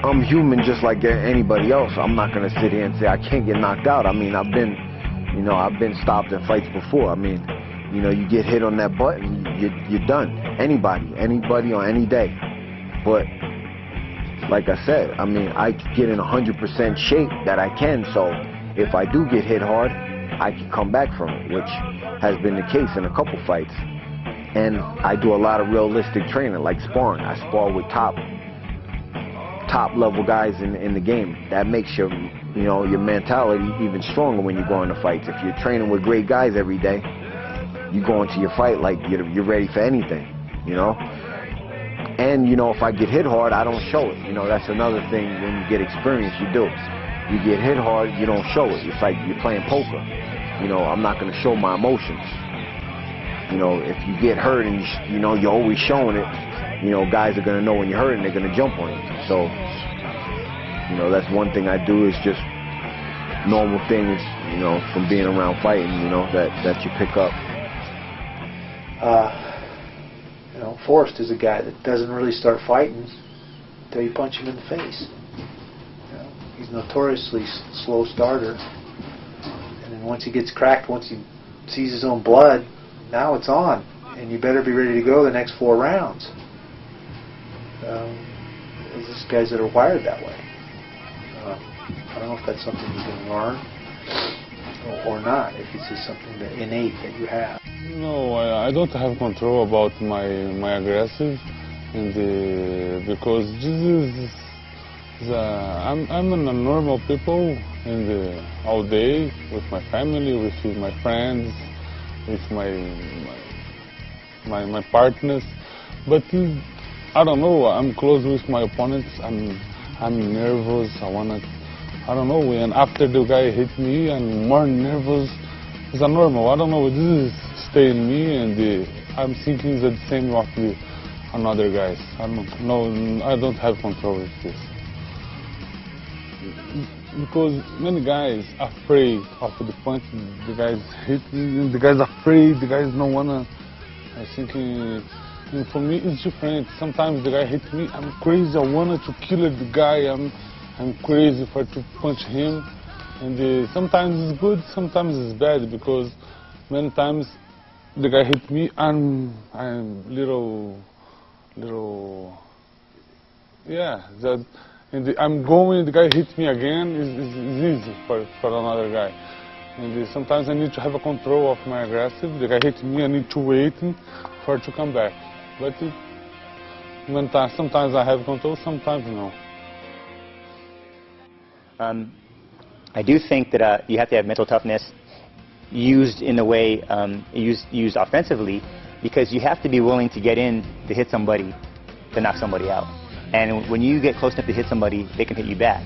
I'm human just like anybody else. I'm not gonna sit here and say I can't get knocked out. I mean, I've been stopped in fights before. I mean, you get hit on that button, you're done. Anybody on any day. But like I said, I mean, I get in 100% shape that I can. So if I do get hit hard, I can come back from it, which has been the case in a couple fights. And I do a lot of realistic training, like sparring. I spar with top level guys in the game. That makes your mentality even stronger when you go into fights. If you're training with great guys every day, you go into your fight like you're ready for anything, And if I get hit hard, I don't show it. That's another thing when you get experience, you do. You get hit hard, you don't show it. It's like you're playing poker. I'm not going to show my emotions. If you get hurt and you're always showing it, guys are going to know when you're hurt and they're going to jump on you. So, that's one thing I do is just normal things, from being around fighting, that you pick up. Forrest is a guy that doesn't really start fighting until you punch him in the face. He's notoriously slow starter. And then once he gets cracked, once he sees his own blood, now it's on. And you better be ready to go the next 4 rounds. There's just guys that are wired that way. I don't know if that's something you can learn or not, if it's just something that innate that you have. No, I don't have control about my aggressive, and because I'm a normal people, and all day with my family, with my friends, with my partners, but I don't know. I'm close with my opponents. I'm nervous. I don't know. And after the guy hit me, I'm more nervous. It's normal. I don't know. This is stay in me, and I'm thinking the same of the another guys. I don't have control with this. Because many guys afraid of the punch. The guys hit me. The guys afraid. The guys don't wanna. I thinking. And for me, it's different. Sometimes the guy hits me. I'm crazy. I wanted to kill the guy. I'm crazy to punch him. And sometimes it's good, sometimes it's bad, because many times the guy hit me, I'm little, yeah. And I'm going, the guy hits me again. It's easy for another guy. And sometimes I need to have a control of my aggressive. The guy hits me, I need to wait for it to come back. But sometimes I have control, sometimes no. I do think that you have to have mental toughness used in a way, used offensively, because you have to be willing to get in to hit somebody, to knock somebody out. And when you get close enough to hit somebody, they can hit you back.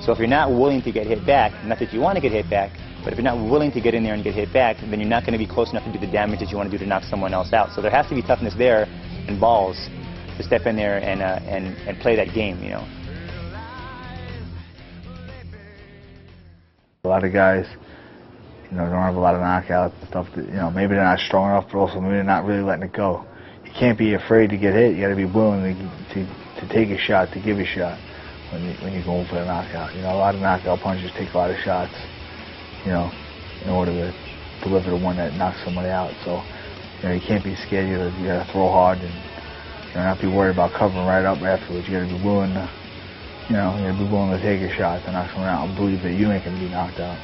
So if you're not willing to get hit back, not that you want to get hit back, but if you're not willing to get in there and get hit back, then you're not going to be close enough to do the damage that you want to do to knock someone else out. So there has to be toughness there and balls to step in there and play that game, A lot of guys, don't have a lot of knockouts and stuff that, maybe they're not strong enough, but also maybe they're not really letting it go. You can't be afraid to get hit. You got to be willing to take a shot, to give a shot when you're going for a knockout. A lot of knockout punchers take a lot of shots, in order to deliver the one that knocks somebody out. So, you can't be scared. You got to throw hard and not be worried about covering right up afterwards. You got to be willing to. You got to be willing to take a shot to knock someone out and believe that you ain't going to be knocked out.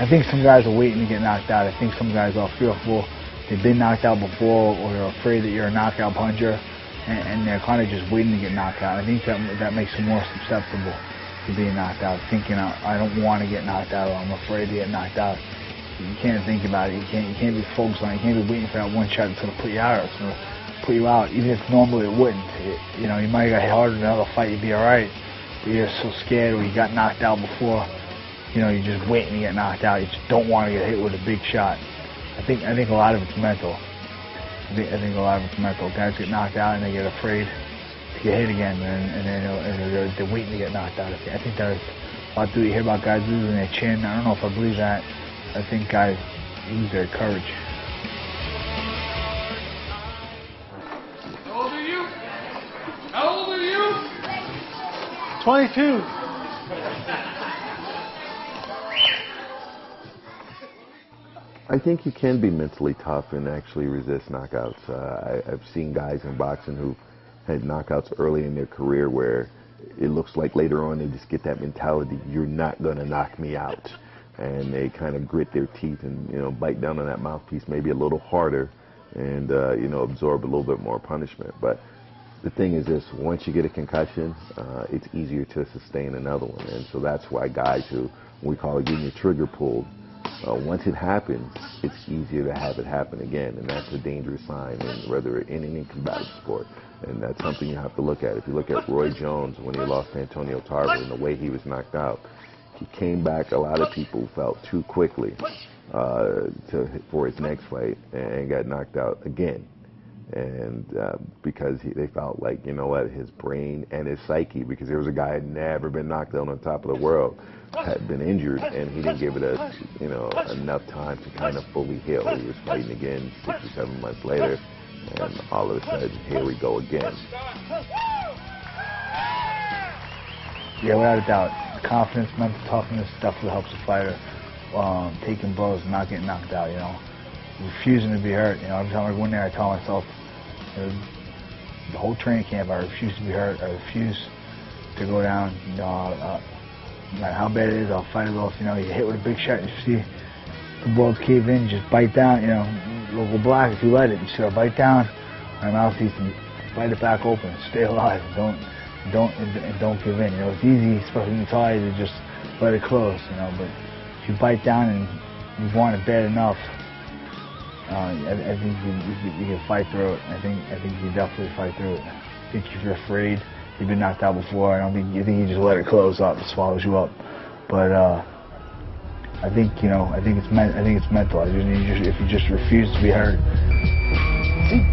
I think some guys are waiting to get knocked out. I think some guys are fearful. They've been knocked out before, or they're afraid that you're a knockout puncher, and they're kind of just waiting to get knocked out. I think that makes them more susceptible to being knocked out, thinking, I don't want to get knocked out, or I'm afraid to get knocked out. You can't think about it. You can't be focused on it. You can't be waiting for that one shot that's going to put you out. It's going to put you out, even if normally it wouldn't. You might have got hit hard in another fight, you'd be alright, but you're so scared, or you got knocked out before, you're just waiting to get knocked out. You just don't want to get hit with a big shot. I think a lot of it's mental. I think a lot of it's mental. Guys get knocked out and they get afraid to get hit again, and they're waiting to get knocked out. I think there's a lot to do. You hear about guys losing their chin. I don't know if I believe that. I think guys lose their courage. How old are you? How old are you? 22. I think you can be mentally tough and actually resist knockouts. I've seen guys in boxing who had knockouts early in their career where it looks like later on they just get that mentality, you're not going to knock me out. And they kind of grit their teeth and, you know, bite down on that mouthpiece maybe a little harder and, you know, absorb a little bit more punishment. But the thing is this, once you get a concussion, it's easier to sustain another one. And so that's why guys who, we call it getting your trigger pulled, once it happens, it's easier to have it happen again, and that's a dangerous sign, and whether in any combative sport. And that's something you have to look at. If you look at Roy Jones when he lost to Antonio Tarver and the way he was knocked out, he came back, a lot of people felt, too quickly for his next fight and got knocked out again. And because they felt like, you know what, his brain and his psyche, because there was a guy who had never been knocked out on top of the world, had been injured, and he didn't give it enough time to kind of fully heal. He was fighting again 6 or 7 months later, and all of a sudden, here we go again. Yeah, without a doubt, confidence, mental toughness definitely helps a fighter. Taking blows, not getting knocked out, you know. Refusing to be hurt, you know. Every time I go in there, I tell myself, the whole training camp, I refuse to be hurt. I refuse to go down. You know, no matter how bad it is, I'll fight it off. You know, you hit with a big shot, you see the balls cave in, you just bite down. You know, local black, if you let it, you should bite down. My mouthpiece and bite it back open. Stay alive. Don't give in. You know, it's easy, especially when you're tired, to just let it close. You know, but if you bite down and you want it bad enough, I think you can fight through it. I think you can definitely fight through it. I think if you're afraid, you've been knocked out before, I think you just let it close up, it swallows you up. But I think it's mental. If you just refuse to be hurt. See,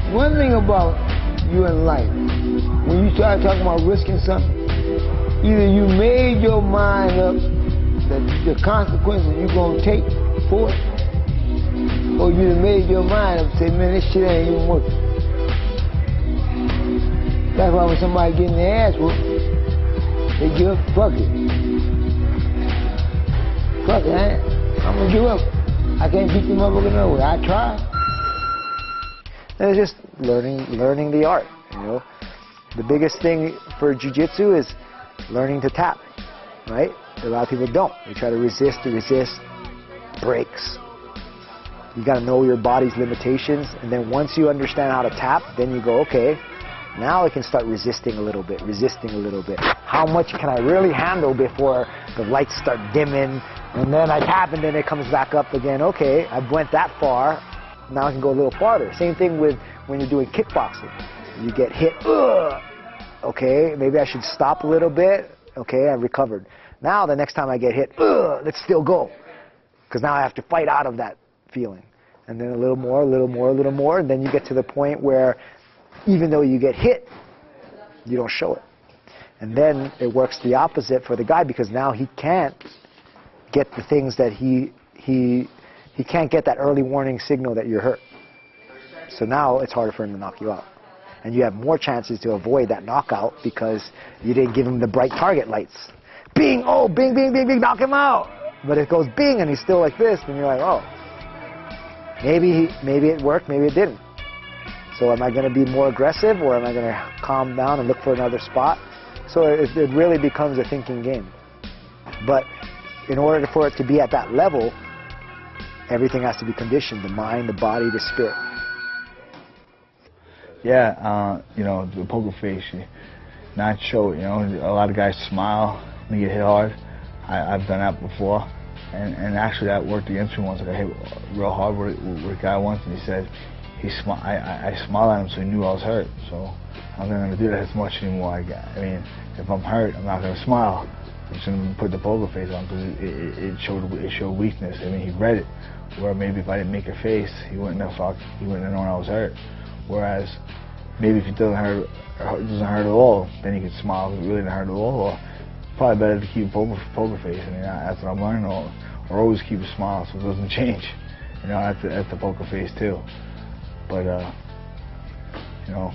one thing about you in life, when you start talking about risking something, either you made your mind up that the consequences you're gonna take for it, or you made your mind up and say, man, this shit ain't even working. That's why when somebody getting their ass whooped, they give up. Fuck it. Fuck it, I'm gonna give up. I can't beat the motherfucker no way. I try. And it's just learning the art, you know. The biggest thing for jiu-jitsu is learning to tap, right? A lot of people don't. They try to resist, breaks. You got to know your body's limitations, and then once you understand how to tap, then you go, okay, now I can start resisting a little bit. How much can I really handle before the lights start dimming, and then I tap, and then it comes back up again. Okay, I went that far, now I can go a little farther. Same thing with when you're doing kickboxing. You get hit, okay, maybe I should stop a little bit. Okay, I recovered. Now the next time I get hit, let's still go, because now I have to fight out of that feeling. And then a little more, and then you get to the point where even though you get hit, you don't show it. And then it works the opposite for the guy, because now he can't get the things that he can't get that early warning signal that you're hurt. So now it's harder for him to knock you out. And you have more chances to avoid that knockout because you didn't give him the bright target lights. Bing, oh, bing, bing, bing, bing, knock him out. But it goes bing and he's still like this, and you're like, oh. Maybe it worked, maybe it didn't. So am I going to be more aggressive, or am I going to calm down and look for another spot? So it really becomes a thinking game. But in order for it to be at that level, everything has to be conditioned: the mind, the body, the spirit. Yeah, you know, the poker face, not show it. You know, a lot of guys smile when they get hit hard. I've done that before. And actually that worked against me once. I got hit real hard with a guy once, and he said, I smiled at him so he knew I was hurt. So I'm not going to do that as much anymore. I mean, if I'm hurt, I'm not going to smile. I'm just going to put the poker face on, because it showed weakness. I mean, he read it. Where maybe if I didn't make a face, he wouldn't have known I was hurt. Whereas maybe if it doesn't hurt at all, then he could smile. If it really didn't hurt at all, or probably better to keep a poker face. I mean, that's what I'm learning. Or always keep a smile so it doesn't change. You know, that's the poker face too. But you know,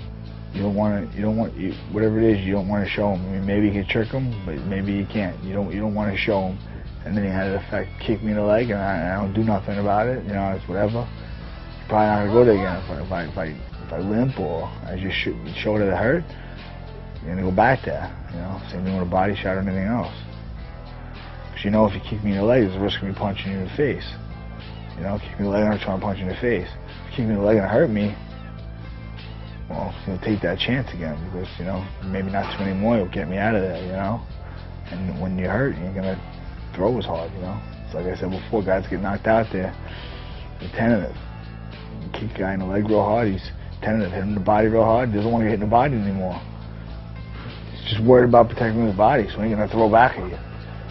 whatever it is, you don't want to show him. I mean, maybe you can trick him, but maybe you can't. You don't want to show him. And then he had the effect, kick me in the leg, and I don't do nothing about it. You know, it's whatever. Probably not gonna go there again. If I limp or I just show that it hurt, you're gonna go back there. You know, same thing with a body shot or anything else. Because you know, if you kick me in the leg, there's a risk of me punching you in the face. You know, kick me in the leg and I'm trying to punch you in the face. If you kick me in the leg and it hurt me, well, it's gonna take that chance again because, you know, maybe not too many more will get me out of there, you know. And when you're hurt, you're gonna throw as hard, you know. So like I said before, guys get knocked out there, they're tentative. You kick a guy in the leg real hard, he's tentative, hit him in the body real hard, doesn't want to get hit in the body anymore. He's just worried about protecting his body, so he ain't gonna throw back at you,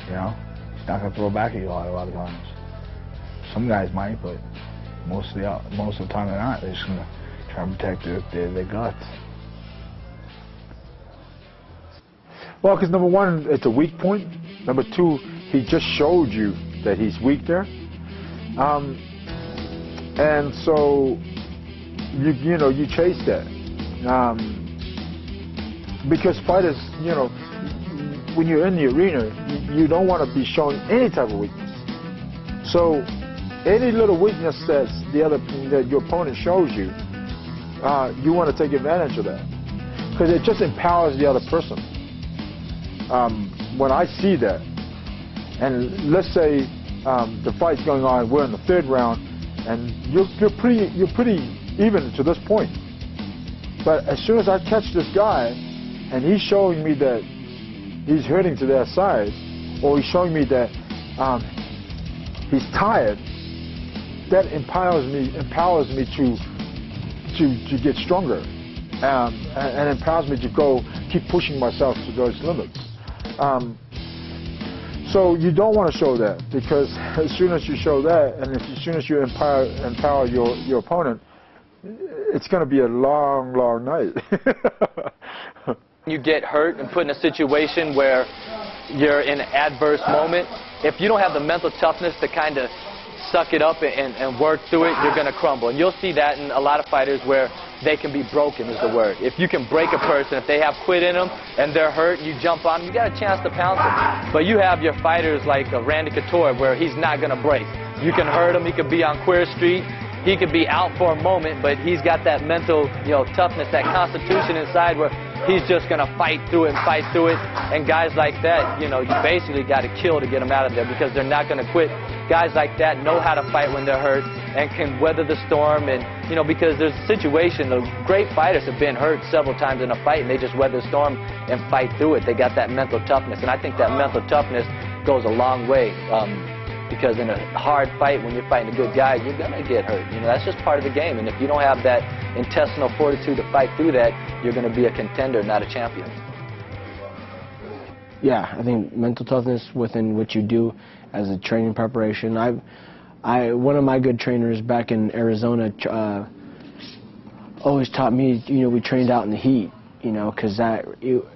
you know. He's not gonna throw back at you a lot of times. Some guys might, but most of the time they're not. They're just gonna try and protect their guts. Well, because number one, it's a weak point. Number two, he just showed you that he's weak there. And so, you know, you chase that. Because fighters, you know, when you're in the arena, you don't want to be showing any type of weakness. So, any little weakness that your opponent shows you, you want to take advantage of that. Because it just empowers the other person. When I see that, and let's say the fight's going on, we're in the third round, and you're pretty even to this point. But as soon as I catch this guy, and he's showing me that he's hurting to their side, or he's showing me that he's tired, that empowers me to get stronger, and empowers me to keep pushing myself to those limits. So you don't want to show that, because as soon as you show that, and as soon as you empower your opponent, it's going to be a long, long night. You get hurt and put in a situation where you're in an adverse moment, if you don't have the mental toughness to kind of suck it up and work through it, you're going to crumble. And you'll see that in a lot of fighters where they can be broken is the word. If you can break a person, if they have quit in them and they're hurt, you jump on them, you got a chance to pounce them. But you have your fighters like Randy Couture where he's not going to break. You can hurt him, he could be on Queer Street, he could be out for a moment, but he's got that mental, you know, toughness, that constitution inside where he's just going to fight through it and fight through it. And guys like that, you know, you basically got to kill to get them out of there because they're not going to quit. Guys like that know how to fight when they're hurt and can weather the storm. And, you know, because there's a situation, the great fighters have been hurt several times in a fight and they just weather the storm and fight through it. They got that mental toughness. And I think that mental toughness goes a long way. Because in a hard fight, when you're fighting a good guy, you're going to get hurt. You know, that's just part of the game. And if you don't have that intestinal fortitude to fight through that, you're going to be a contender, not a champion. Yeah, I think mental toughness within what you do as a training preparation. One of my good trainers back in Arizona always taught me, you know, we trained out in the heat. You know, because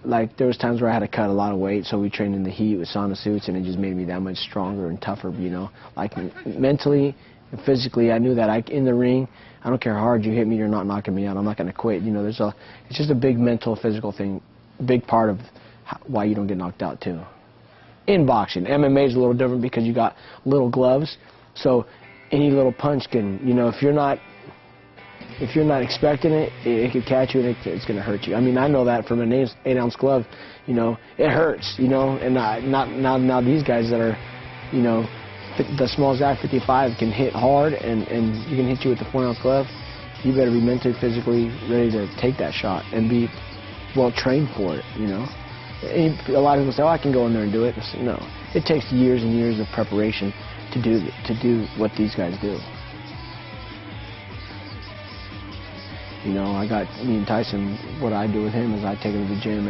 like there was times where I had to cut a lot of weight, so we trained in the heat with sauna suits, and it just made me that much stronger and tougher. You know, like mentally and physically, I knew that in the ring, I don't care how hard you hit me, you're not knocking me out. I'm not going to quit. You know, it's just a big mental, physical thing, big part of why you don't get knocked out too. In boxing, MMA is a little different because you got little gloves, so any little punch can, you know, if you're not expecting it, it could catch you and it's going to hurt you. I mean, I know that from an 8-ounce glove, you know, it hurts, you know, and now these guys that are, you know, the small as that 55 can hit hard and you can hit you with the 4-ounce glove. You better be mentally, physically ready to take that shot and be well trained for it, you know. And a lot of people say, oh, I can go in there and do it. No, it takes years and years of preparation to do what these guys do. You know, me and Tyson, what I do with him is I take him to the gym and